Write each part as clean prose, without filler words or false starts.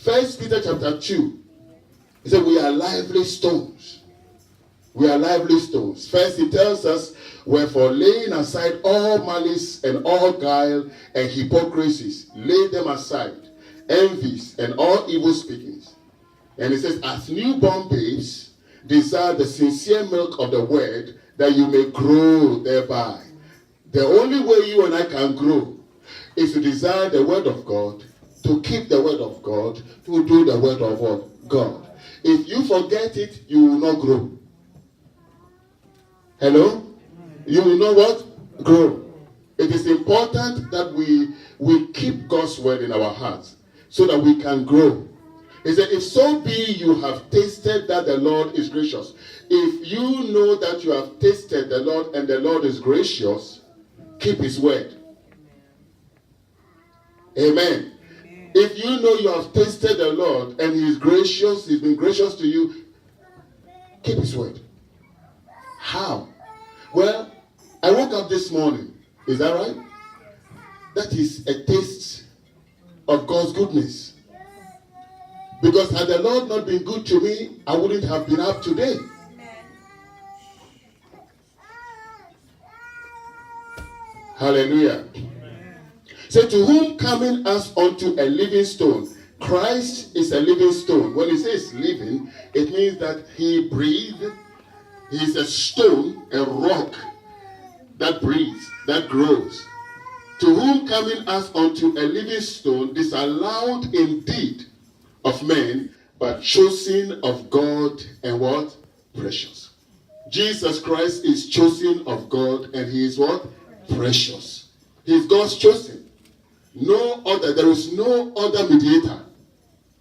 First Peter chapter 2. He said, we are lively stones. We are lively stones. First, he tells us, wherefore, laying aside all malice and all guile and hypocrisies, lay them aside, envies and all evil speakings. And he says, as newborn babes, desire the sincere milk of the word, that you may grow thereby. The only way you and I can grow is to desire the word of God, to keep the word of God, to do the word of God. If you forget it, you will not grow. Hello? You will not what? Grow. It is important that we keep God's word in our hearts so that we can grow. He said, if so be you have tasted that the Lord is gracious. If you know that you have tasted the Lord and the Lord is gracious, keep his word. Amen. If you know you have tasted the Lord and he is gracious, he's been gracious to you, keep his word. How? Well, I woke up this morning. Is that right? That is a taste of God's goodness. Because had the Lord not been good to me, I wouldn't have been up today. Hallelujah. So to whom coming as unto a living stone, Christ is a living stone. When he says living, it means that he breathed. He is a stone, a rock that breathes, that grows. To whom coming as unto a living stone, disallowed indeed of men, but chosen of God and what? Precious. Jesus Christ is chosen of God and he is what? Precious. He is God's chosen. No other, there is no other mediator.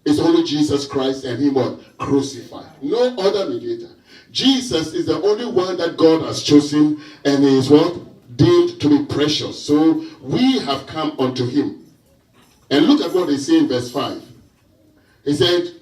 It's only Jesus Christ and him what? Crucified. No other mediator. Jesus is the only one that God has chosen and he is what? Deemed to be precious. So we have come unto him. And look at what he says in verse 5. He said,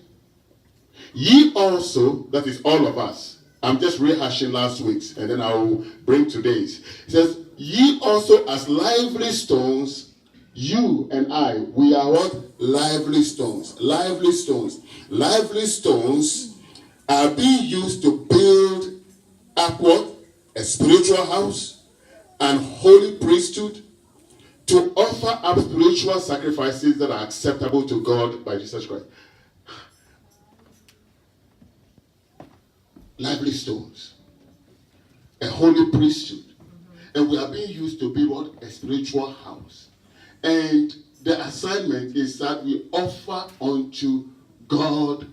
ye also, that is all of us. I'm just rehashing last week's and then I will bring today's. He says, ye also as lively stones, you and I, we are what? Lively stones. Lively stones. Lively stones are being used to build up what? A spiritual house and holy priesthood, to offer up spiritual sacrifices that are acceptable to God by Jesus Christ. Lively stones. A holy priesthood. And we are being used to build what? A spiritual house. And the assignment is that we offer unto God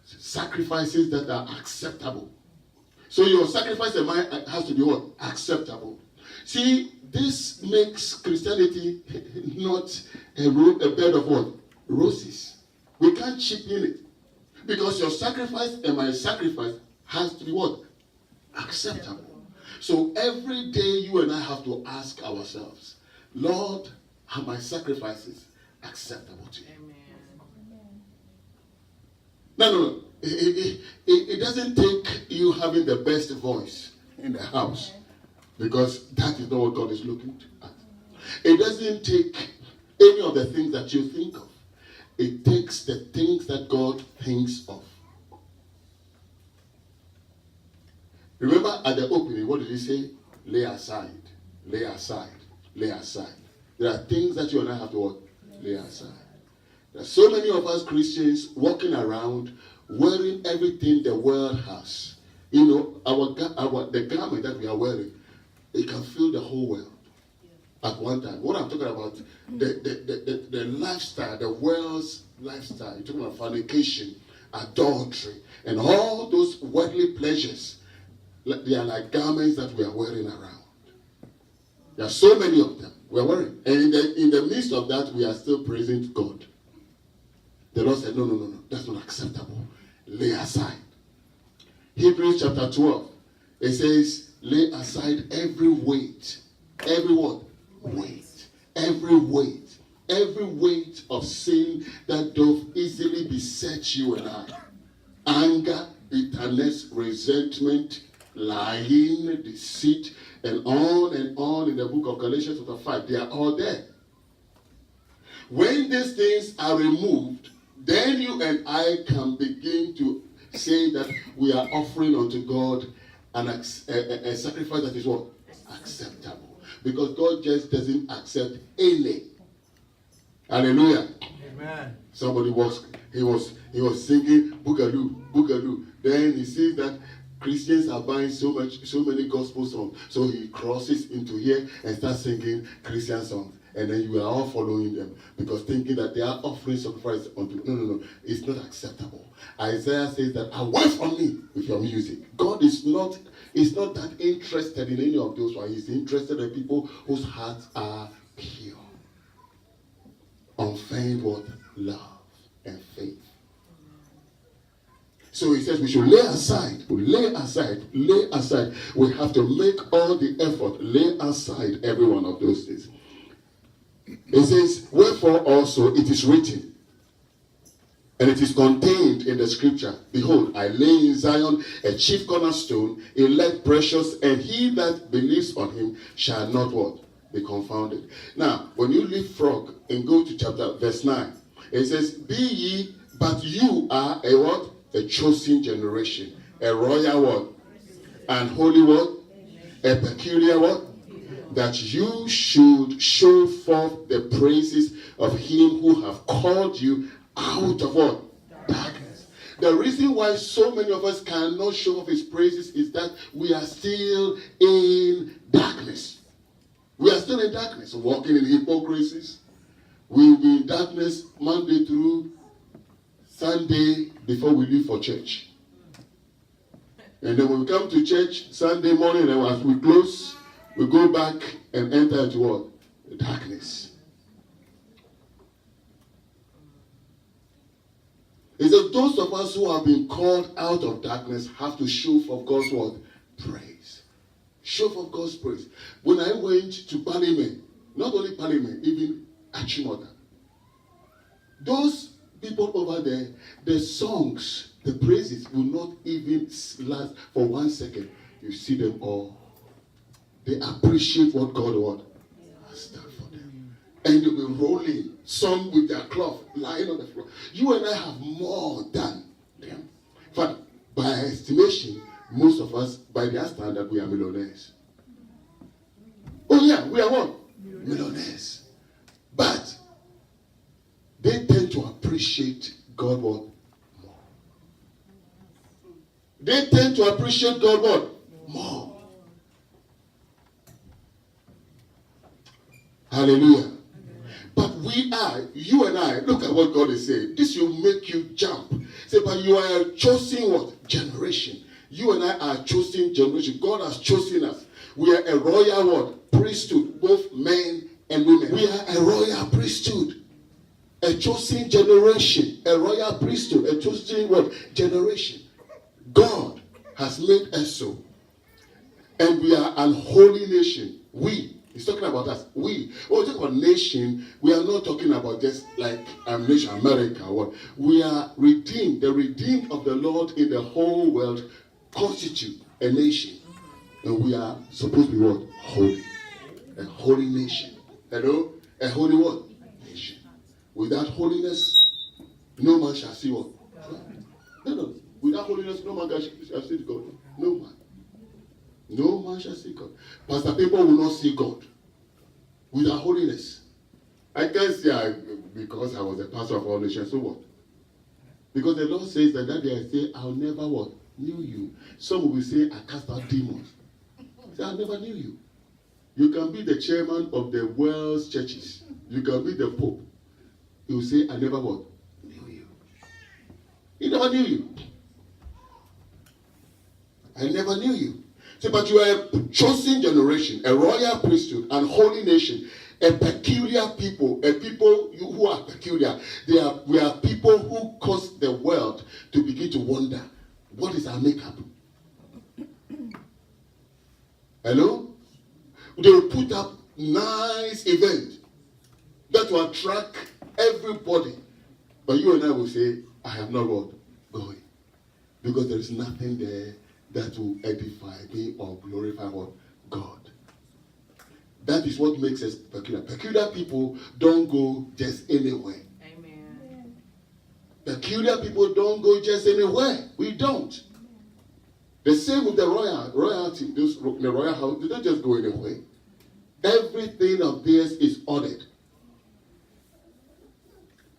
sacrifices that are acceptable. So your sacrifice and mine has to be what? Acceptable. See, this makes Christianity not a bed of what? Roses. We can't chip in it. Because your sacrifice and my sacrifice has to be what? Acceptable. So every day you and I have to ask ourselves, Lord, are my sacrifices acceptable to you? Amen. No. It doesn't take you having the best voice in the house, because that is not what God is looking at. It doesn't take any of the things that you think of. It takes the things that God thinks of. Remember at the opening, what did he say? Lay aside, lay aside, lay aside. There are things that you and I have to lay aside. There are so many of us Christians walking around wearing everything the world has. You know, the garment that we are wearing, it can fill the whole world at one time. What I'm talking about, the lifestyle, the world's lifestyle. You're talking about fornication, adultery, and all those worldly pleasures. They are like garments that we are wearing around. There are so many of them we are wearing. And in the midst of that, we are still praising God. The Lord said, no, that's not acceptable. Lay aside. Hebrews chapter 12, it says, lay aside every weight. Every what? Weight. Every weight. Every weight of sin that doth easily beset you and I. Anger, bitterness, resentment, lying, deceit, and on in the book of Galatians chapter 5. They are all there. When these things are removed, then you and I can begin to say that we are offering unto God a sacrifice that is what? Acceptable. Because God just doesn't accept any. Hallelujah. Amen. Somebody he was singing Boogaloo, Boogaloo. Then he sees that Christians are buying so many gospel songs. So he crosses into here and starts singing Christian songs. And then you are all following them because thinking that they are offering sacrifice unto. No. It's not acceptable. Isaiah says that away from me with your music. God is not that interested in any of those ones. He's interested in people whose hearts are pure. Unfeigned what? Love and faith. So he says we should lay aside. We have to make all the effort, lay aside every one of those things. It says, wherefore also it is written, and it is contained in the scripture, behold, I lay in Zion a chief cornerstone, elect, precious, and he that believes on him shall not what? Be confounded. Now, when you leave frog and go to verse 9, it says, be ye, but you are a what? A chosen generation, a royal what? And holy what? A peculiar what? That you should show forth the praises of him who have called you out of what? Darkness. The reason why so many of us cannot show off his praises is that we are still in darkness. We are still in darkness, walking in hypocrisies. We will be in darkness Monday through Sunday before we leave for church. And then when we come to church Sunday morning, and as we close, we go back and enter into what? The darkness. It says those of us who have been called out of darkness have to show for God's what? Praise. Show for God's praise. When I went to Parliament, not only Parliament, even Achimota, those people over there, the songs, the praises will not even last for 1 second. You see them all. They appreciate what God has done for them. And they'll be rolling, some with their cloth lying on the floor. You and I have more than them. In fact, by estimation, most of us, by their standard, we are millionaires. Oh yeah, we are what? Millionaires. But they tend to appreciate God what? More. They tend to appreciate God what? More. Hallelujah. But you and I, look at what God is saying. This will make you jump. Say, but you are a chosen what? Generation. You and I are a chosen generation. God has chosen us. We are a royal what? Priesthood, both men and women. We are a royal priesthood. A chosen generation. A royal priesthood. A chosen what? Generation. God has made us so. And we are an holy nation. He's talking about us. When we talk about nation, we are not talking about just like nation, America. What? We are redeemed. The redeemed of the Lord in the whole world constitute a nation. And we are supposed to be what? Holy. A holy nation. Hello? A holy what? Nation. Without holiness, no man shall see what? No. Without holiness, no man shall see God. No man. No man shall see God. Pastor, people will not see God without holiness. I can't say because I was a pastor of all nations, so what? Because the Lord says that day I say, I'll never what? Knew you. Some will say, I cast out demons. Say, I never knew you. You can be the chairman of the world's churches. You can be the Pope. He will say, I never what? Knew you. He never knew you. I never knew you. See, but you are a chosen generation, a royal priesthood, and holy nation, a peculiar people, a people who are peculiar. We are people who cause the world to begin to wonder, what is our makeup? Hello? They will put up nice event that will attract everybody. But you and I will say, I am not what? Going. Because there is nothing there that will edify me or glorify what? God. That is what makes us peculiar. Peculiar people don't go just anywhere. Amen. Peculiar people don't go just anywhere. We don't. The same with the royalty. The royal house, they don't just go anywhere. Everything of theirs is ordered.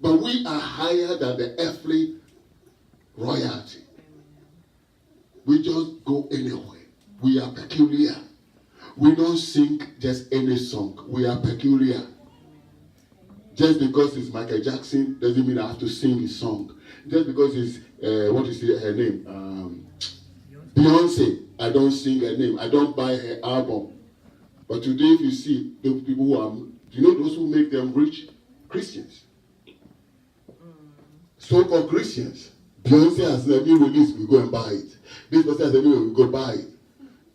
But we are higher than the earthly royalty. We just go anywhere. We are peculiar. We don't sing just any song. We are peculiar. Just because it's Michael Jackson doesn't mean I have to sing his song. Just because it's, what is her name? Beyonce. I don't sing her name. I don't buy her album. But today if you see the people who are, you know those who make them rich? Christians. So-called Christians. Beyonce has never been released, we go and buy it. This person has never been released, we go buy it.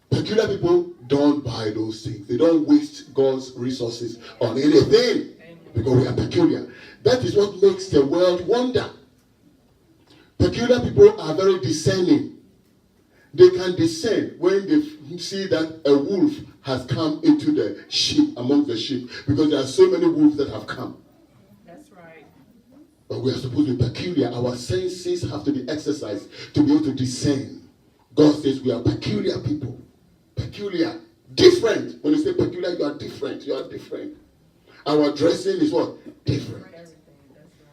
Peculiar people don't buy those things. They don't waste God's resources on anything. Because we are peculiar. That is what makes the world wonder. Peculiar people are very discerning. They can discern when they see that a wolf has come into the sheep, among the sheep. Because there are so many wolves that have come. That's right. But we are supposed to be peculiar. Our senses have to be exercised to be able to discern. God says we are peculiar people. Peculiar. Different. When you say peculiar, you are different. You are different. Our dressing is what? Different.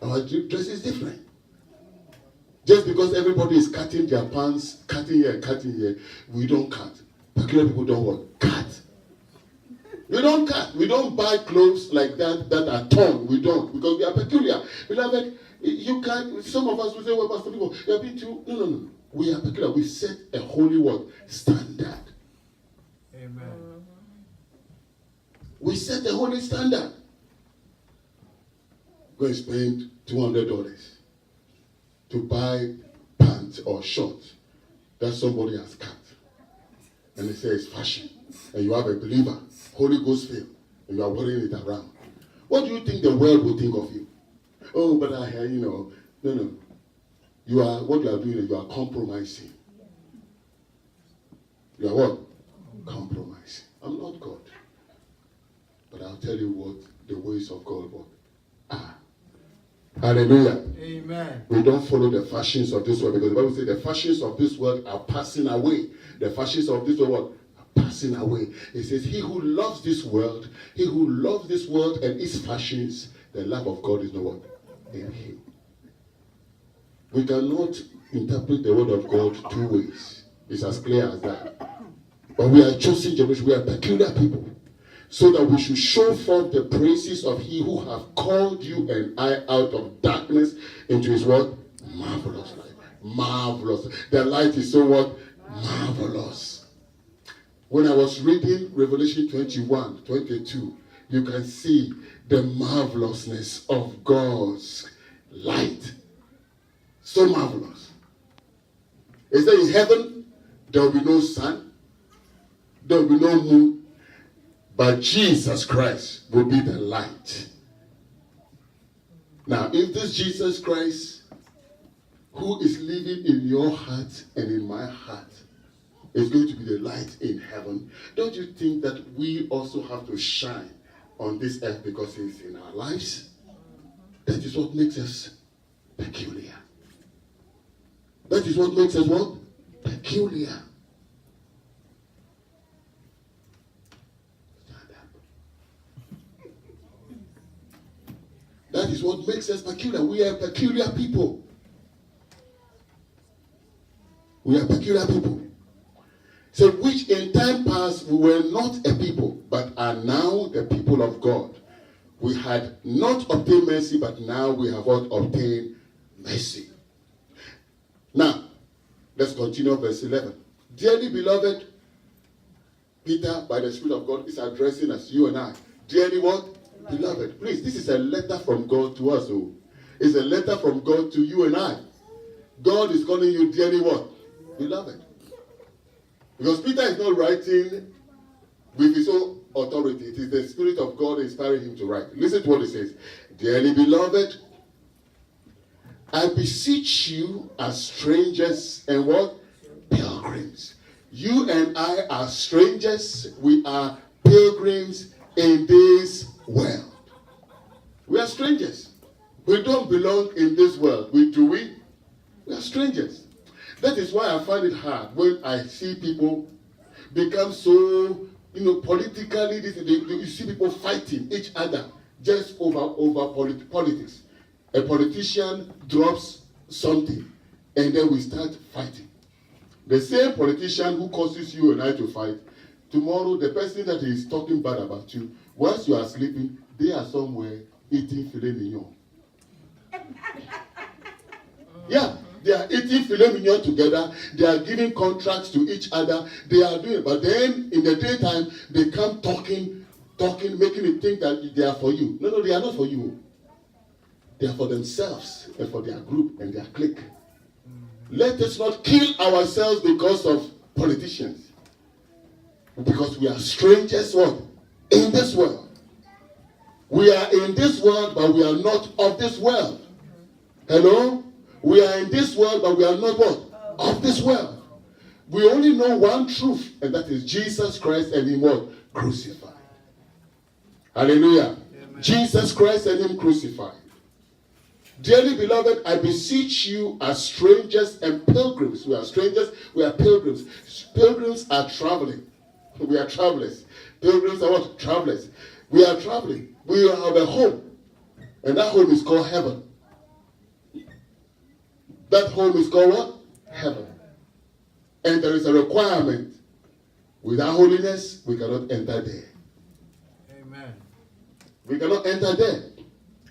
Our dress is different. Just because everybody is cutting their pants, cutting here, we don't cut. Peculiar people don't what? Cut. We don't cut. We don't buy clothes like that are torn. We don't. Because we are peculiar. Beloved, you can't, some of us will say, well, Pastor people, you have been too. No. We are peculiar. We set a holy word standard. Amen. We set a holy standard. Go and spend $200 to buy pants or shorts that somebody has cut. And they say it's fashion. And you have a believer, Holy Ghost filled, and you are wearing it around. What do you think the world will think of you? Oh, but no. You are, what you are doing is you are compromising. You are what? Compromising. I'm not God. But I'll tell you what the ways of God are. Hallelujah. Amen. We don't follow the fashions of this world, because the Bible says the fashions of this world are passing away. The fashions of this world are passing away. It says, he who loves this world and its fashions, the love of God is no one in him. We cannot interpret the word of God two ways. It's as clear as that. But we are a chosen generation. We are peculiar people. So that we should show forth the praises of he who have called you and I out of darkness into his what? Marvelous light. Marvelous. The light is so what? Marvelous. When I was reading Revelation 21, 22, you can see the marvelousness of God's light. So marvelous. It says in heaven, there will be no sun, there will be no moon, but Jesus Christ will be the light. Now, if this Jesus Christ, who is living in your heart and in my heart, is going to be the light in heaven, don't you think that we also have to shine on this earth because he's in our lives? That is what makes us peculiar. That is what makes us what? Peculiar. That is what makes us peculiar. We are peculiar people. We are peculiar people. So which in time past we were not a people, but are now the people of God. We had not obtained mercy, but now we have what? Obtained mercy. Now, let's continue verse 11. Dearly beloved, Peter, by the Spirit of God, is addressing us, you and I. Dearly what? Beloved. Please, this is a letter from God to us. Oh. It's a letter from God to you and I. God is calling you dearly what? Beloved. Because Peter is not writing with his own authority. It is the Spirit of God inspiring him to write. Listen to what it says. Dearly beloved, I beseech you as strangers and what? Pilgrims. You and I are strangers. We are pilgrims in this world. We are strangers. We don't belong in this world. Do we? We are strangers. That is why I find it hard when I see people become so, politically, you see people fighting each other just over politics. A politician drops something, and then we start fighting. The same politician who causes you and I to fight, tomorrow the person that is talking bad about you, once you are sleeping, they are somewhere eating filet mignon. Yeah, they are eating filet mignon together. They are giving contracts to each other. They are doing, but then in the daytime they come talking, making it think that they are for you. No, they are not for you. They are for themselves and for their group and their clique. Let us not kill ourselves because of politicians. Because we are strangers in this world. We are in this world, but we are not of this world. Hello? We are in this world, but we are not of this world. We only know one truth, and that is Jesus Christ and Him crucified. Hallelujah. Amen. Jesus Christ and Him crucified. Dearly beloved, I beseech you as strangers and pilgrims. We are strangers, we are pilgrims. Pilgrims are traveling. We are travelers. Pilgrims are what? Travelers. We are traveling. We have a home. And that home is called heaven. That home is called what? Heaven. And there is a requirement. Without holiness, we cannot enter there. Amen. We cannot enter there.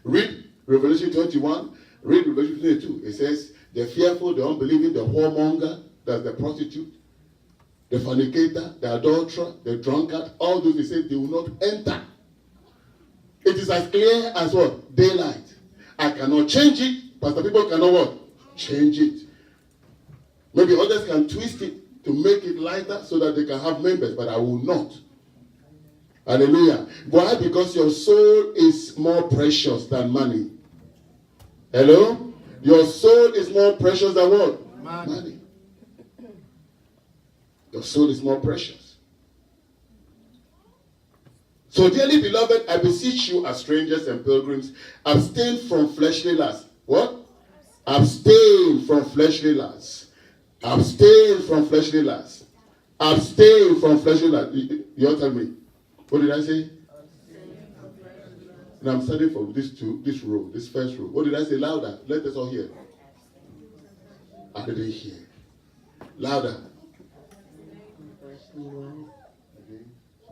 Read Revelation 21. Read Revelation 22. It says, the fearful, the unbelieving, the whoremonger, that's the prostitute, the fornicator, the adulterer, the drunkard, all those, they say they will not enter. It is as clear as what? Daylight. I cannot change it, but the people cannot what? Change it. Maybe others can twist it to make it lighter so that they can have members, but I will not. Hallelujah. Why? Because your soul is more precious than money. Hello? Your soul is more precious than what? Money. Your soul is more precious. So, dearly beloved, I beseech you as strangers and pilgrims, abstain from fleshly lusts. What? Abstain from fleshly lusts. Abstain from fleshly lusts. Abstain from fleshly lusts. You all tell me. What did I say? And I'm studying from this row, this first row. What did I say? Louder. Let us all hear. I didn't hear. Louder.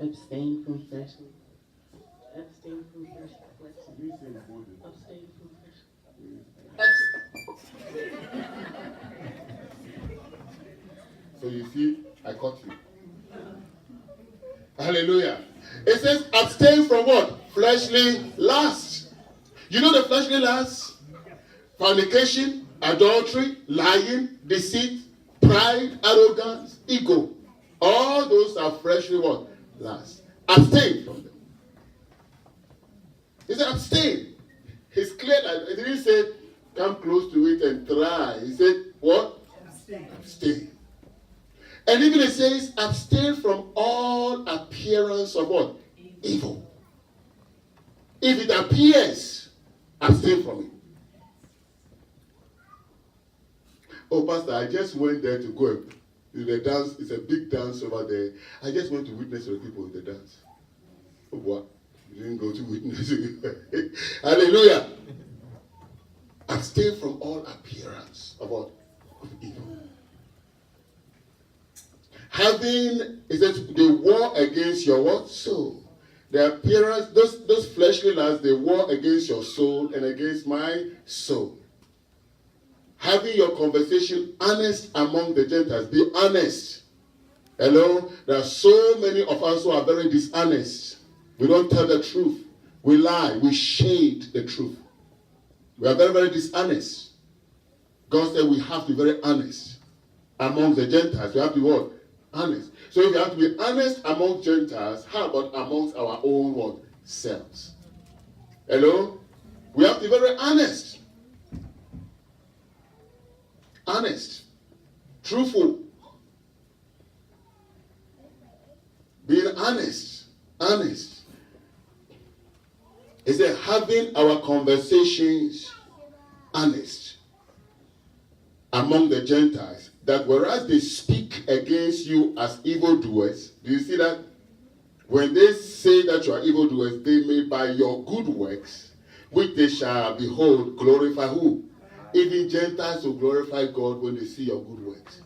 Abstain from fleshly. Abstain from fleshly. Abstain from fleshly. So you see, I caught you. Hallelujah. It says abstain from what? Fleshly lust. You know the fleshly lust? Fornication, adultery, lying, deceit, pride, arrogance, ego. All those are fleshly what? Lust. Abstain from them. He said abstain. It's clear that he didn't say come close to it and try. He said what? Abstain. Abstain. And even it says abstain from all appearance of what? Evil. If it appears, abstain from it. Oh, Pastor, I just went there to go to the dance. It's a big dance over there. I just went to witness to the people in the dance. Oh, what? You didn't go to witness. Hallelujah. Abstain from all appearance of what? Of evil. Having, it says, they war against your what? Soul. The appearance, those fleshly lusts, they war against your soul and against my soul. Having your conversation honest among the Gentiles. Be honest. Hello? There are so many of us who are very dishonest. We don't tell the truth. We lie. We shade the truth. We are very, very dishonest. God said we have to be very honest among the Gentiles. We have to be what? Honest. So if you have to be honest among Gentiles, how about amongst our own what? Selves? Hello? We have to be very honest. Honest. Truthful. Being honest. Honest. He said, having our conversations honest among the Gentiles, that whereas they speak against you as evildoers, do you see that? When they say that you are evildoers, they may by your good works, which they shall behold, glorify who? Even Gentiles will glorify God when they see your good works.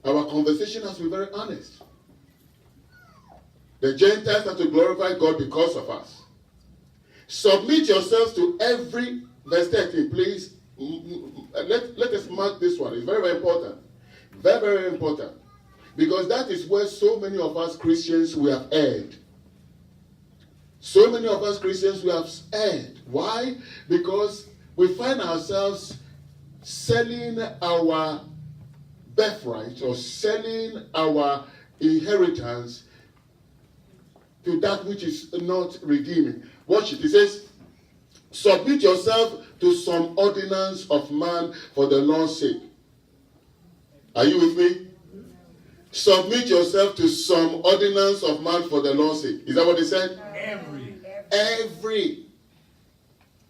Our conversation has to be very honest. The Gentiles have to glorify God because of us. Submit yourselves to every, verse 13, please. Let us mark this one. It's very, very important. Very, very important. Because that is where so many of us Christians, we have erred. So many of us Christians, we have erred. Why? Because we find ourselves selling our birthright or selling our inheritance to that which is not redeeming. Watch it. It says, submit yourself to some ordinance of man for the Lord's sake. Are you with me? Submit yourself to some ordinance of man for the Lord's sake. Is that what he said? Every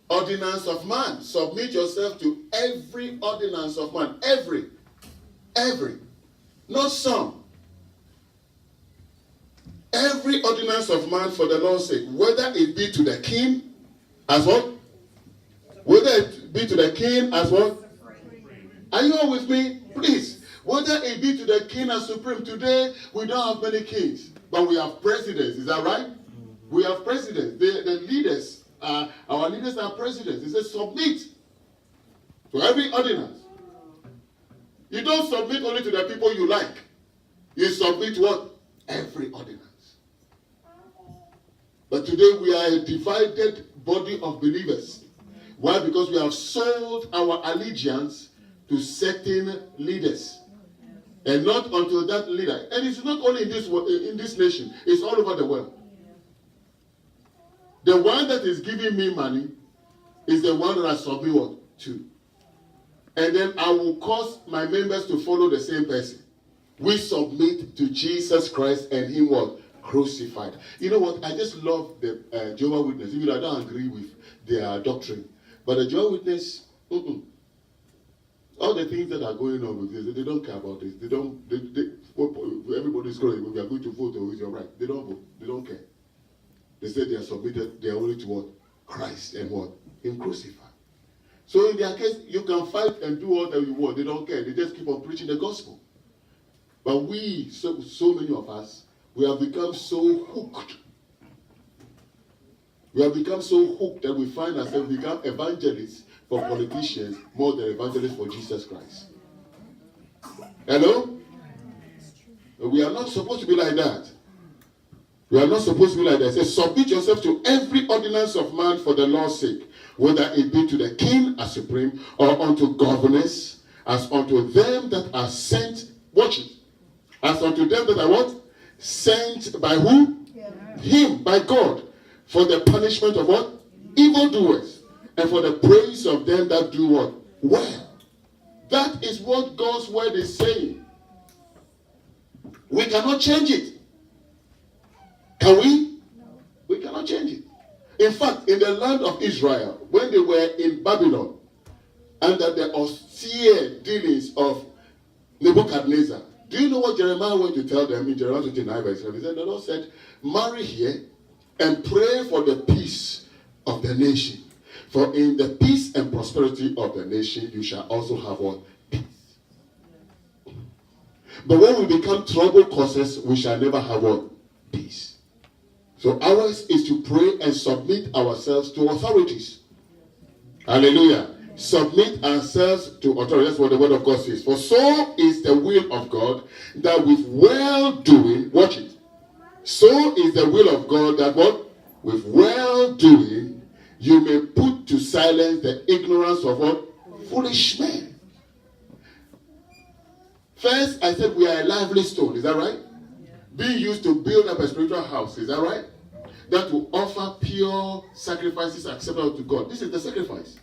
ordinance of man. Submit yourself to every ordinance of man. Every. Not some. Every ordinance of man for the Lord's sake, whether it be to the king as what? Whether it be to the king as what? Are you all with me? Please. Whether it be to the king as supreme. Today, we don't have many kings, but we have presidents. Is that right? We have presidents. The leaders, our leaders are presidents. It says submit to every ordinance. You don't submit only to the people you like. You submit to what? Every ordinance. But today we are a divided body of believers. Why? Because we have sold our allegiance to certain leaders. And not unto that leader. And it's not only in this nation. It's all over the world. The one that is giving me money is the one that I submit what? To. And then I will cause my members to follow the same person. We submit to Jesus Christ and him what? Crucified. You know what? I just love the Jehovah's Witness. Even though I don't agree with their doctrine. But the Jehovah's Witness, all the things that are going on with this, they don't care about this. Everybody's crying, we are going to vote or is your right. They don't vote. They don't care. They say they are submitted, they are only to what? Christ and what? Him crucified. So in their case, you can fight and do whatever you want. They don't care. They just keep on preaching the gospel. But we, so many of us, we have become so hooked. We have become so hooked that we find ourselves become evangelists for politicians more than evangelists for Jesus Christ. Hello? We are not supposed to be like that. We are not supposed to be like that. It says, submit yourself to every ordinance of man for the Lord's sake, whether it be to the king as supreme, or unto governors, as unto them that are sent. Watch it. As unto them that are what? Sent by who? Yeah. Him, by God, for the punishment of what? Evildoers, and for the praise of them that do what? Well. That is what God's word is saying. We cannot change it. Can we? No. We cannot change it. In fact, in the land of Israel, when they were in Babylon, under the austere dealings of Nebuchadnezzar, do you know what Jeremiah went to tell them in Jeremiah 29 verse 7? He said, the Lord said, marry here and pray for the peace of the nation. For in the peace and prosperity of the nation, you shall also have what? Peace. But when we become trouble causers, we shall never have what? Peace. So ours is to pray and submit ourselves to authorities. Hallelujah. Submit ourselves to authority. That's what the word of God says. For so is the will of God, that with well-doing, watch it. So is the will of God that what? With well-doing, you may put to silence the ignorance of what? Foolish men. First, I said we are a lively stone. Is that right? Being used to build up a spiritual house. Is that right? That will offer pure sacrifices acceptable to God. This is the sacrifice.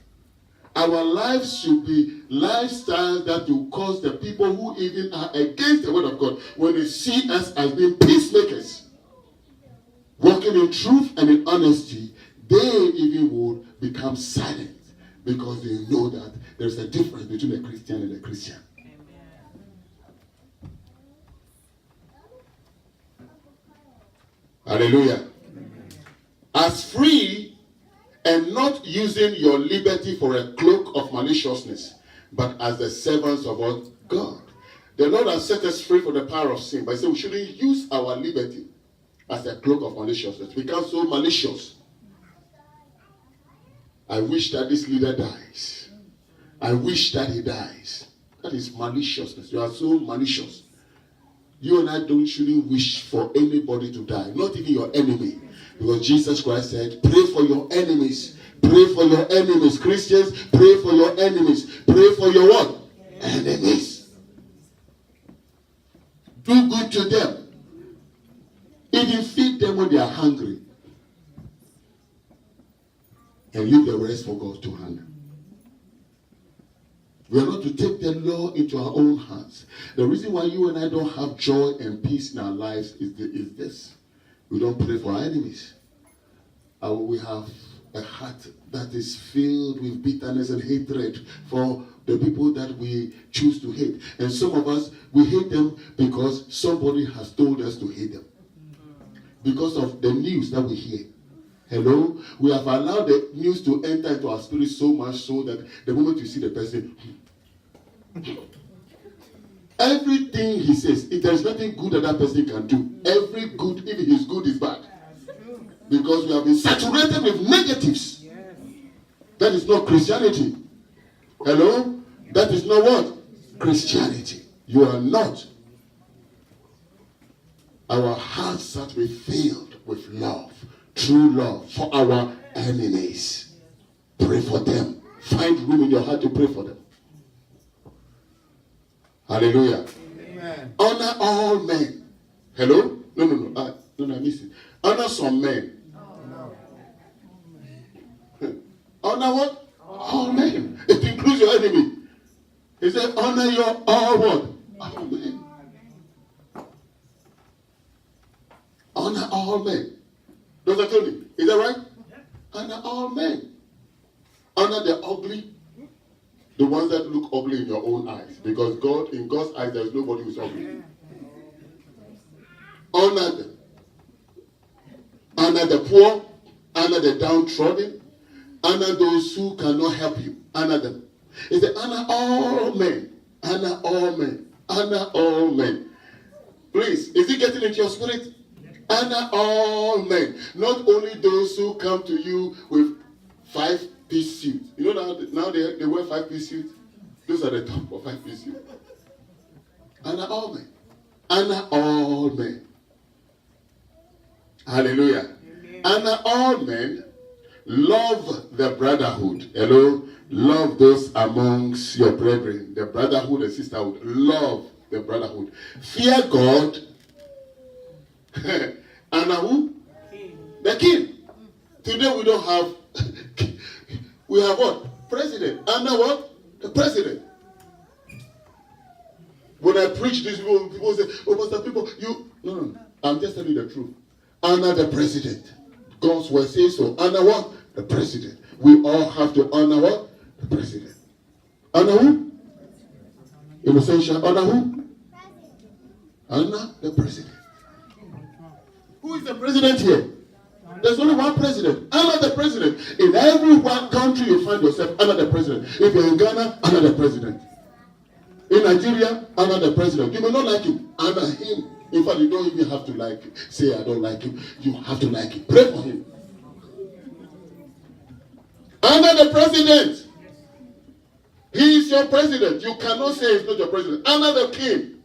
Our lives should be lifestyles that will cause the people who even are against the word of God, when they see us as being peacemakers, walking in truth and in honesty, they even would become silent because they know that there's a difference between a Christian and a Christian. Hallelujah. As free and not using your liberty for a cloak of maliciousness, but as the servants of what? God. The Lord has set us free from the power of sin, but he said we shouldn't use our liberty as a cloak of maliciousness. We become so malicious. I wish that this leader dies. I wish that he dies. That is maliciousness. You are so malicious. You and I shouldn't wish for anybody to die, not even your enemy. Because Jesus Christ said, pray for your enemies. Pray for your enemies. Christians, pray for your enemies. Pray for your what? Enemies. Do good to them. Even feed them when they are hungry. And leave the rest for God to handle. We are not to take the law into our own hands. The reason why you and I don't have joy and peace in our lives is this. We don't pray for our enemies. We have a heart that is filled with bitterness and hatred for the people that we choose to hate. And some of us, we hate them because somebody has told us to hate them. Because of the news that we hear. Hello? We have allowed the news to enter into our spirit so much so that the moment you see the person, everything he says, if there's nothing good that person can do, every good, if it is good, is bad. Because we have been saturated with negatives. That is not Christianity. Hello? That is not what? Christianity. You are not. Our hearts that we filled with love. True love for our enemies. Pray for them. Find room in your heart to pray for them. Hallelujah. Amen. Honor all men. Hello? No, I missed it. Honor some men. Honor what? All men. It includes your enemy. He said, honor your all what? All men. Honor all men. Dr. Tony, is that right? Honor all men. Honor the ugly, the ones that look ugly in your own eyes. Because God, in God's eyes, there is nobody who's ugly. Honor them. Honor the poor. Honor the downtrodden. Honor those who cannot help you. Honor them. He said, honor all men. Honor all men. Honor all men. Please, is it getting into your spirit? Honor all men. Not only those who come to you with 5-piece suits. You know now they wear 5-piece suits? Those are the top of 5-piece suits. Honor all men. Honor all men. Hallelujah. Amen. Honor all men. Love the brotherhood. Hello? Love those amongst your brethren. The brotherhood and sisterhood. Love the brotherhood. Fear God. Honor who? King. The king. Today we don't have. We have what? President. Honor what? The president. When I preach this, people say, oh, Pastor, people, you. No. I'm just telling you the truth. Honor the president. God's word says so. Honor what? The president. We all have to honor what? The president. Honor who? In essential, honor who? Honor the president. Who is the president here? There's only one president. Honor the president. In every one country you find yourself, honor the president. If you're in Ghana, honor the president. In Nigeria, honor the president. You may not like him. Honor him. In fact, you don't even have to like him. Say, I don't like him. You have to like him. Pray for him. Honor the president. He is your president. You cannot say he's not your president. Honor the king.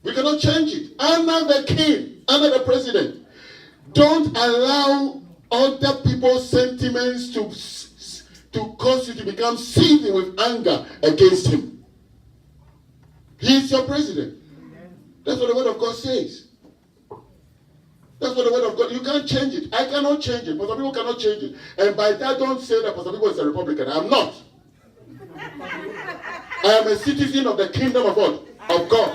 We cannot change it. Honor the king. Honor the president. Don't allow other people's sentiments to cause you to become seething with anger against him. He is your president. That's what the word of God says. That's what the word of God. You can't change it. I cannot change it. Pastor people cannot change it. And by that, don't say that Pastor people is a Republican. I'm not. I am a citizen of the kingdom of God. Of God.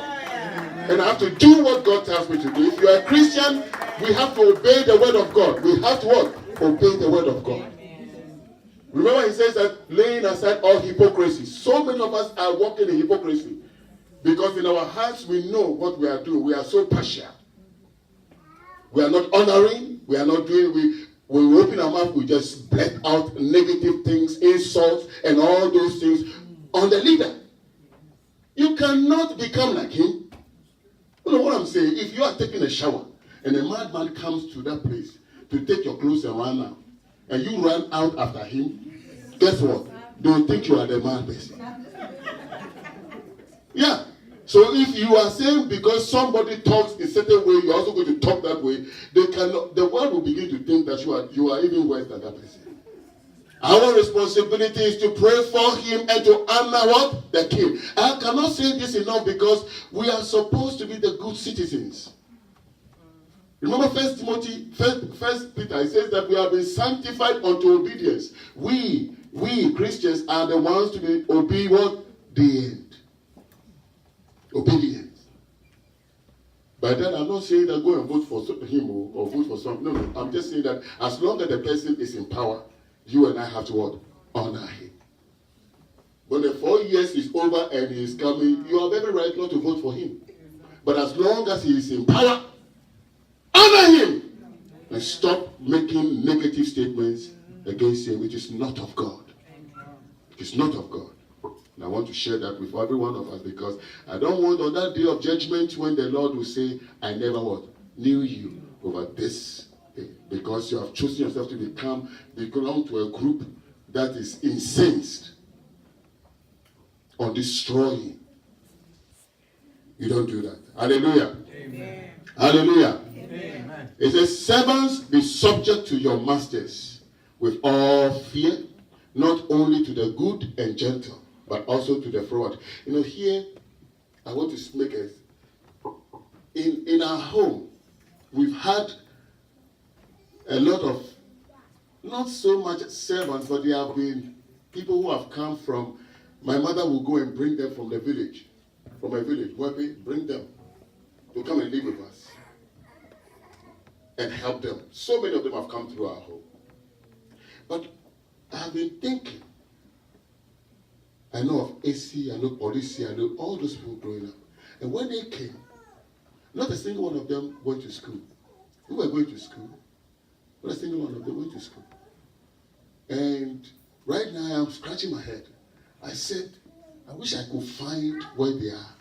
And I have to do what God tells me to do. If you are a Christian, we have to obey the word of God. We have to what? Obey the word of God. Remember, he says that laying aside all hypocrisy. So many of us are walking in hypocrisy. Because in our hearts, we know what we are doing. We are so partial. We are not honoring. We are not doing. When we open our mouth, we just blurt out negative things, insults, and all those things on the leader. You cannot become like him. You know what I'm saying? If you are taking a shower and a madman comes to that place to take your clothes and run out, and you run out after him, guess what? They will think you are the mad person. Yeah. So if you are saying because somebody talks a certain way, you're also going to talk that way, the world will begin to think that you are even worse than that person. Our responsibility is to pray for him and to honor what? The king. I cannot say this enough because we are supposed to be the good citizens. Remember First Peter, it says that we have been sanctified unto obedience. We Christians are the ones to be obey what? The end. Obedience. By that, I'm not saying that go and vote for him or vote for something. No. I'm just saying that as long as the person is in power, you and I have to what? Honor him. When the 4 years is over and he is coming, you have every right not to vote for him. But as long as he is in power, honor him. And stop making negative statements against him, which is not of God. It is not of God. And I want to share that with every one of us because I don't want on that day of judgment when the Lord will say, I never what? Knew you over this thing. Because you have chosen yourself to belong to a group that is incensed on destroying. You don't do that. Hallelujah. Amen. Hallelujah. Amen. It says, servants, be subject to your masters with all fear, not only to the good and gentle, but also to the froward. You know, here, I want to make a... In our home, we've had a lot of, not so much servants, but there have been people who have come from, my mother will go and bring them from the village, from a village, bring them to come and live with us and help them. So many of them have come through our home. But I've been thinking, I know of AC, I know Policy, I know all those people growing up. And when they came, not a single one of them went to school. We were going to school. Not a single one of them went to school. And right now I'm scratching my head. I said, I wish I could find where they are.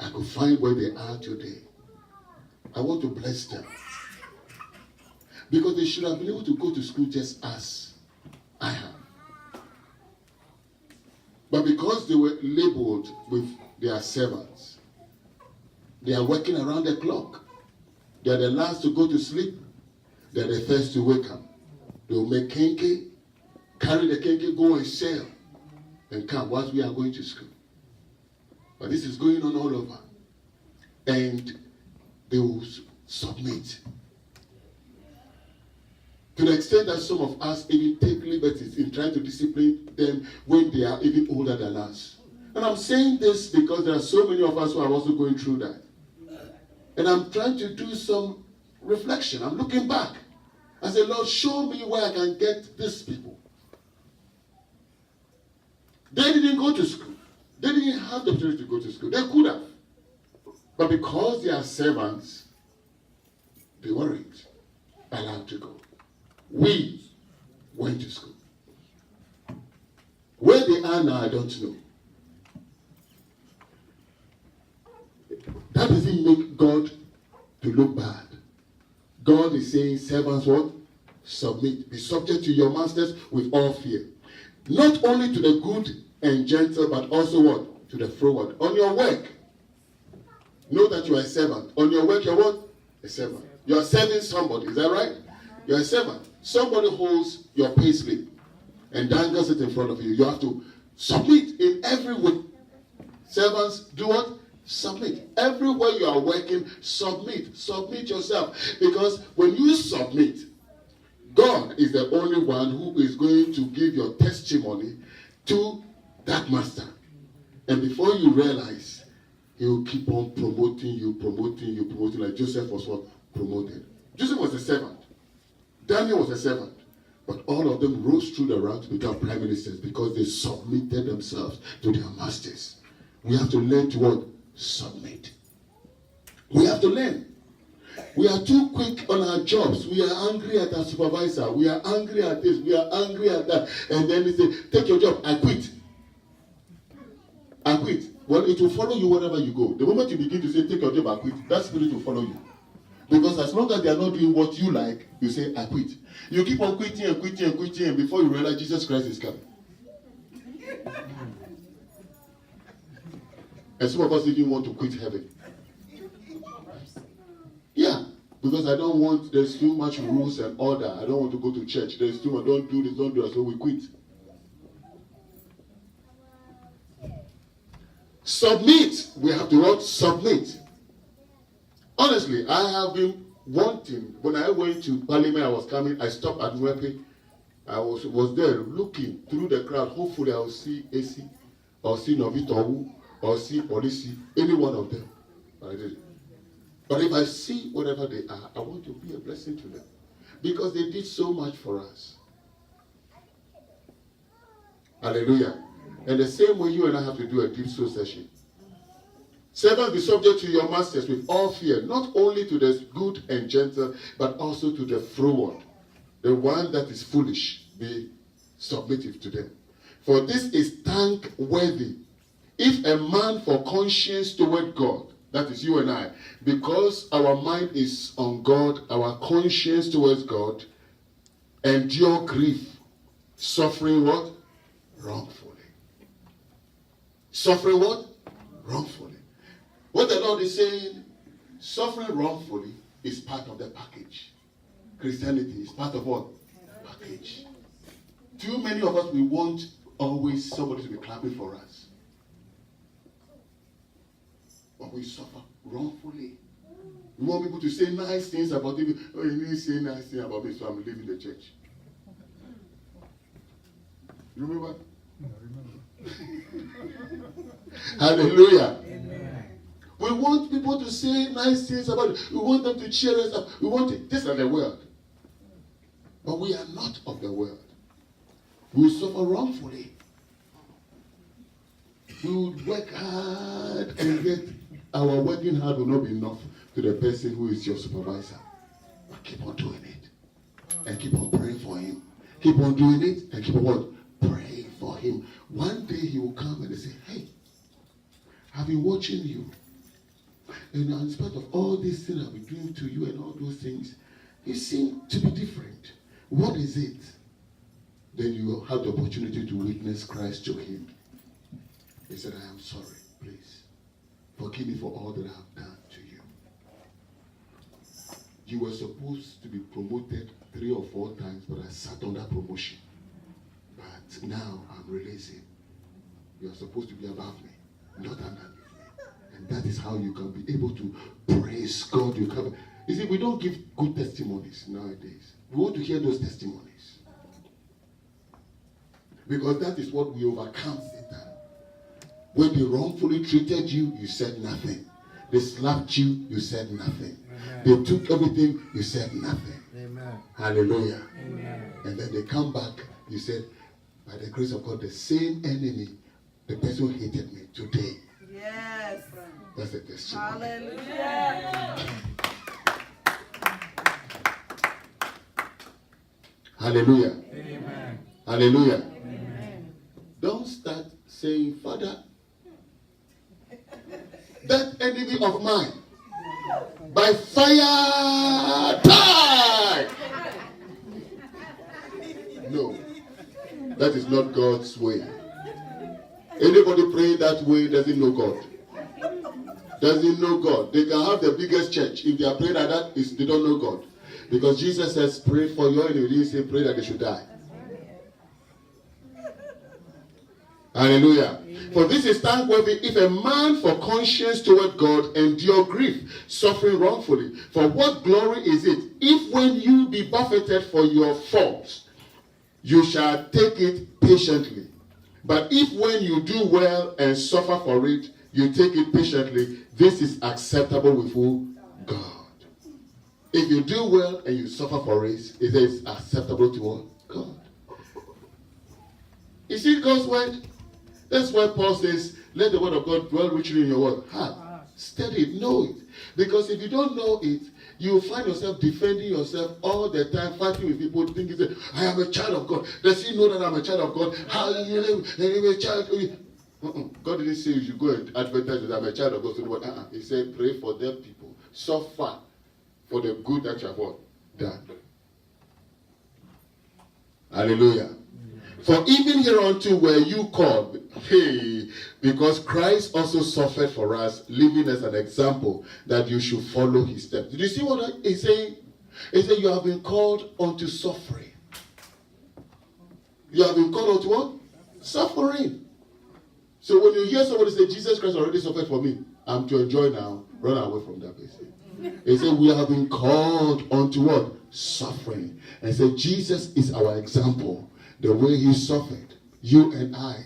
I could find where they are today. I want to bless them. Because they should have been able to go to school just as I have. But because they were labeled with their servants, they are working around the clock. They are the last to go to sleep. They are the first to wake up. They will make kenkey, carry the kenkey, go and sell, and come once we are going to school. But this is going on all over. And they will submit. To the extent that some of us even take liberties in trying to discipline them when they are even older than us. And I'm saying this because there are so many of us who are also going through that. And I'm trying to do some reflection. I'm looking back. I say, Lord, show me where I can get these people. They didn't go to school. They didn't have the opportunity to go to school. They could have. But because they are servants, they weren't allowed to go. We went to school. Where they are now, I don't know. That doesn't make God to look bad. God is saying, servants, what? Submit. Be subject to your masters with all fear. Not only to the good and gentle, but also what? To the froward. On your work, know that you are a servant. On your work, you're what? A servant. You are serving somebody. Is that right? You're a servant. Somebody holds your pay slip and dangles it in front of you. You have to submit in every way. Servants, do what? Submit. Everywhere you are working, submit. Submit yourself. Because when you submit, God is the only one who is going to give your testimony to that master. And before you realize, He will keep on promoting you, like Joseph was what? Promoted. Joseph was a servant. Daniel was a servant. But all of them rose through the ranks to become prime ministers because they submitted themselves to their masters. We have to learn to what? Submit. We have to learn. We are too quick on our jobs. We are angry at our supervisor. We are angry at this. We are angry at that. And then they say, take your job. I quit. I quit. Well, it will follow you wherever you go. The moment you begin to say, take your job, I quit, that spirit will follow you. Because as long as they are not doing what you like, you say, I quit. You keep on quitting and quitting and quitting, and before you realize Jesus Christ is coming. And some of us even want to quit heaven. Yeah, because I don't want, there's too much rules and order. I don't want to go to church. There's too much, don't do this, don't do that, so we quit. Submit. We have to what? Submit. Honestly, I have been wanting, when I went to Parliament, I was coming, I stopped at Mwepe. I was there looking through the crowd. Hopefully I will see AC, or see Novitowu, or see Policy, any one of them. But I didn't. But if I see whatever they are, I want to be a blessing to them. Because they did so much for us. Hallelujah. And the same way you and I have to do a deep soul session. Servants, be subject to your masters with all fear, not only to the good and gentle, but also to the froward. The one that is foolish, be submissive to them. For this is thankworthy. If a man for conscience toward God, that is you and I, because our mind is on God, our conscience towards God, endure grief, suffering what? Wrongfully. Suffering what? Wrongfully. What the Lord is saying, suffering wrongfully is part of the package. Christianity is part of what? Package. Too many of us, we want always somebody to be clapping for us. But we suffer wrongfully. We want people to say nice things about you. Oh, you didn't say nice things about me, so I'm leaving the church. You remember? I remember. Hallelujah. Amen. We want people to say nice things about it. We want them to cheer us up. We want it. This is the world. But we are not of the world. We will suffer wrongfully. We would work hard, and yet our working hard will not be enough to the person who is your supervisor. But keep on doing it. And keep on praying for him. Keep on doing it and keep on what? Praying for him. One day he will come and say, hey, I've been watching you. And in spite of all these things I've been doing to you and all those things, you seem to be different. What is it? Then you have the opportunity to witness Christ to him. He said, I am sorry, please. Forgive me for all that I have done to you. You were supposed to be promoted 3 or 4 times, but I sat on that promotion. But now I'm releasing. You are supposed to be above me, not underneath me. And that is how you can be able to praise God. You see, we don't give good testimonies nowadays. We want to hear those testimonies. Because that is what we overcome Satan. When they wrongfully treated you, you said nothing. They slapped you, you said nothing. Amen. They took everything, you said nothing. Amen. Hallelujah. Amen. And then they come back, you said, by the grace of God, the same enemy, the person who hated me today. Yes. That's a testimony. Hallelujah. Hallelujah. Amen. Hallelujah. Amen. Don't start saying, Father, that enemy of mine, by fire, die! No, that is not God's way. Anybody praying that way doesn't know God. Doesn't know God. They can have the biggest church. If they are praying like that, they don't know God. Because Jesus says, pray for your enemy. He didn't say pray that they should die. Hallelujah. For this is thankworthy if a man for conscience toward God endure grief, suffering wrongfully. For what glory is it if when you be buffeted for your faults, you shall take it patiently? But if when you do well and suffer for it, you take it patiently, this is acceptable with who? God. If you do well and you suffer for it, it is acceptable to what? God. You see God's word? That's why Paul says, let the word of God dwell richly in your word. Heart. Study it, know it. Because if you don't know it, you will find yourself defending yourself all the time, fighting with people, thinking, I am a child of God. Does he know that I'm a child of God? How you a child? God didn't say you should go and advertise that I'm a child of God. So he said, pray for them people. Suffer for the good that you have done. Hallelujah. For even hereunto were you called, because Christ also suffered for us, leaving us an example that you should follow his steps. Did you see what he's saying? He said you have been called unto suffering. You have been called unto what? Suffering. So when you hear somebody say, Jesus Christ already suffered for me, I'm to enjoy now, run away from that person. He said we have been called unto what? Suffering. And he said Jesus is our example. The way he suffered, you and I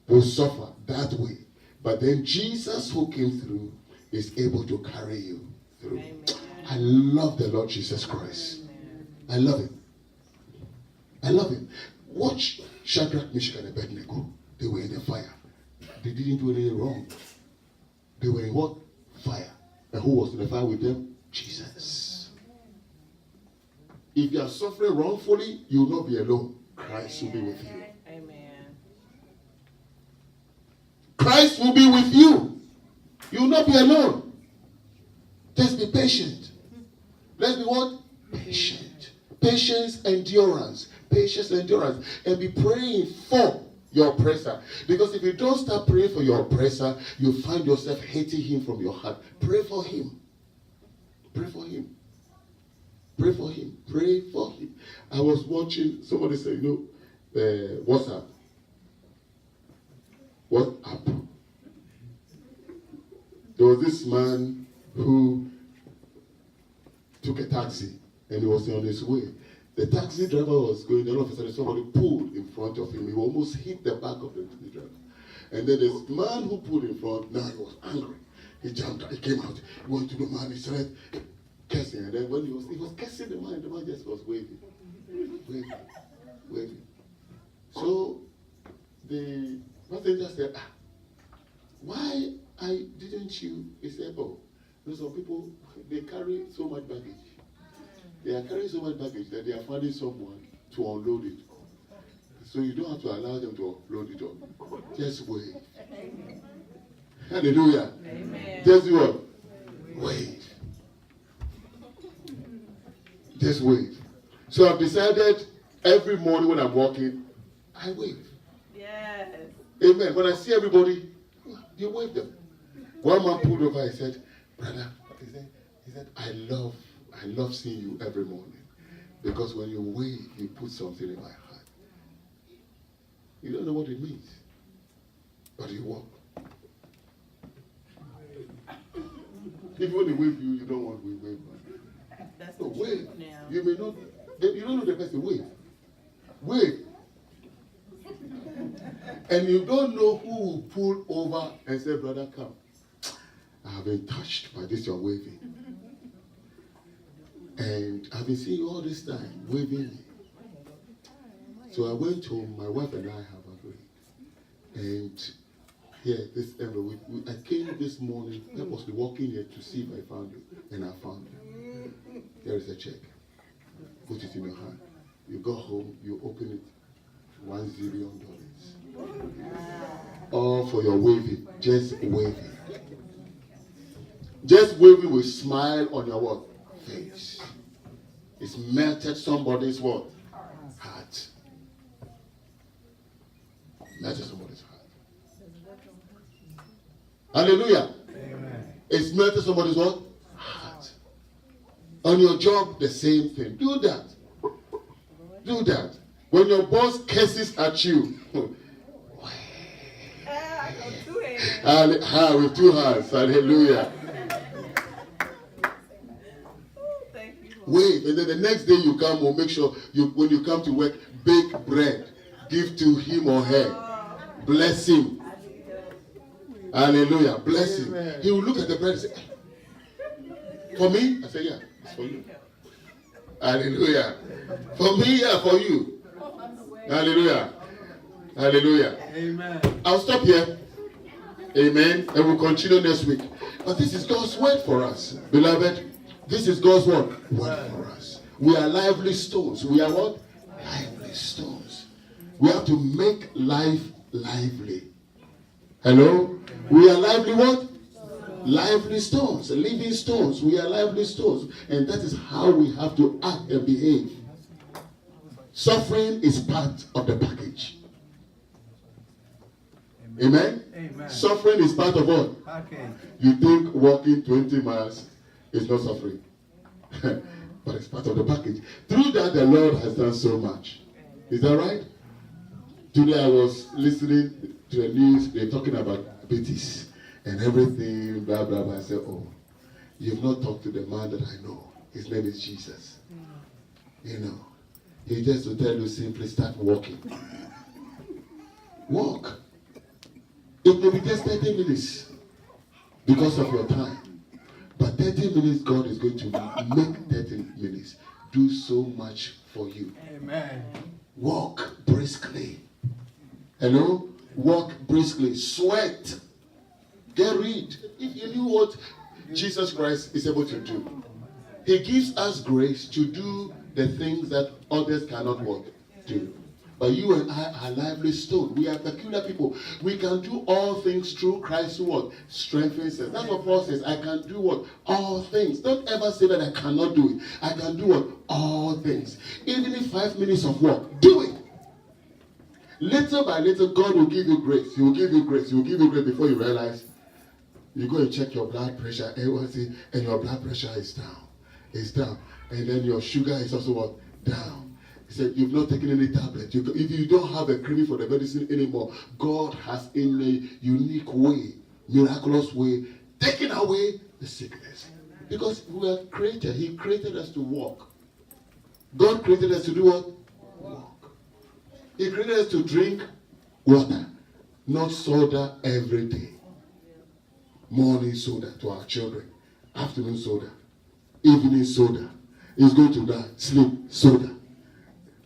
will suffer that way. But then Jesus who came through is able to carry you through. Amen. I love the Lord Jesus Christ. Amen. I love him. I love him. Watch Shadrach, Meshach, and Abednego. They were in the fire. They didn't do anything wrong. They were in what? Fire. And who was in the fire with them? Jesus. If you are suffering wrongfully, you will not be alone. Christ will be with you. Amen. Christ will be with you. You will not be alone. Just be patient. Let's be what? Patient. Patience, endurance. Patience, endurance. And be praying for your oppressor. Because if you don't start praying for your oppressor, you find yourself hating him from your heart. Pray for him. Pray for him. Pray for him. Pray for him. I was watching, somebody say, WhatsApp. WhatsApp. There was this man who took a taxi and he was on his way. The taxi driver was going, all of a sudden somebody pulled in front of him. He almost hit the back of the taxi driver. And then this man who pulled in front, now he was angry. He jumped out, he came out, he went to the man, he started cursing. And then when he was cursing the man just was waving. Waving. So the passenger said, why didn't you? He said, some people, they carry so much baggage. They are carrying so much baggage that they are finding someone to unload it. So you don't have to allow them to unload it all. Just wave. Hallelujah. Amen. Just what? Wave. Just wave. So I've decided every morning when I'm walking, I wave. Yes. Amen. When I see everybody, you wave them. One man pulled over, he said, brother, he said, I love seeing you every morning. Because when you wave, you put something in my heart. You don't know what it means. But you walk. If when they wave you, you don't want to wave. That's so wave. Now. You may not, you don't know the person. Wave. Wave. And you don't know who will pull over and say, brother, come. I have been touched by this, you're waving. And I've been seeing you all this time, waving me. So I went home, my wife and I have agreed. And here, this envelope, I came this morning, purposely walking here to see if I found it. And I found it. There is a check. Put it in your hand. You go home, you open it, $1 zillion. All for your waving. Just waving. Just waving with smile on your what? Face. It's melted somebody's what? Heart. Melted somebody's heart. Hallelujah. Amen. It's melted somebody's what? Heart. On your job, the same thing. Do that. Do that. When your boss curses at you, with 2 hands. Hallelujah. Wave, and then the next day you come home, make sure when you come to work, bake bread, give to him or her, bless him. Hallelujah. Bless Amen. him. He will look at the bread and say, for me? I say, yeah, it's for you. Hallelujah. For me, yeah, for you. Hallelujah. Hallelujah. Amen. I'll stop here. Amen. And we'll continue next week. But this is God's word for us. Beloved, this is God's word for us. We are lively stones. We are what? Lively stones. We have to make life lively. Hello? We are lively what? Lively stones. Living stones. We are lively stones. And that is how we have to act and behave. Suffering is part of the package. Amen? Amen. Suffering is part of what? Okay. You think walking 20 miles is not suffering. But it's part of the package. Through that, the Lord has done so much. Is that right? Today I was listening to the news. They're talking about Betis and everything, blah, blah, blah. I said, oh, you've not talked to the man that I know. His name is Jesus. You know, he just to tell you simply start walking. Walk. It may be just 30 minutes because of your time. But 30 minutes, God is going to make 30 minutes do so much for you. Amen. Walk briskly. Hello? Walk briskly. Sweat. Get rid. If you knew what Jesus Christ is able to do, he gives us grace to do the things that others cannot do. But you and I are lively stone. We are peculiar people. We can do all things through Christ who what? Strengthens us. That's what Paul says. I can do what? All things. Don't ever say that I cannot do it. I can do what? All things. Even in 5 minutes of work, do it. Little by little, God will give you grace. He will give you grace. He will give you grace before you realize. You go and check your blood pressure, and your blood pressure is down. It's down. And then your sugar is also what? Down. He said, you've not taken any tablet. If you don't have a craving for the medicine anymore, God has in a unique way, miraculous way, taken away the sickness. Because we are created. He created us to walk. God created us to do what? Walk. He created us to drink water, not soda every day. Morning soda to our children. Afternoon soda. Evening soda. He's going to die. Sleep. Soda.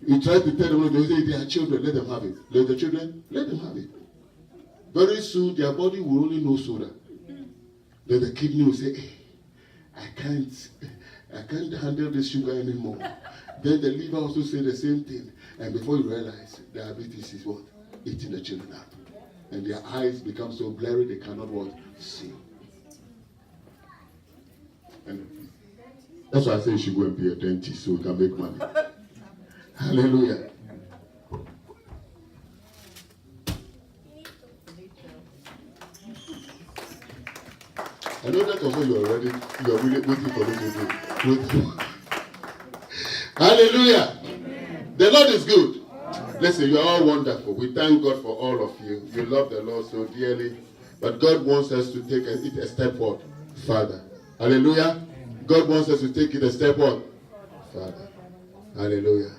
He tried to tell them, they say they are children, let them have it. Let the children, let them have it. Very soon, their body will only know soda. Then the kidney will say, hey, I can't handle this sugar anymore. Then the liver also say the same thing. And before you realize, diabetes is what? Eating the children up. And their eyes become so blurry, they cannot what? See. And that's why I say you should go and be a dentist so you can make money. Hallelujah. I know that also you are really waiting for me to do. Hallelujah. Amen. The Lord is good. Listen, you are all wonderful. We thank God for all of you. You love the Lord so dearly. But God wants us to take it a step forward. Father. Hallelujah. God wants us to take it a step forward. Father. Hallelujah.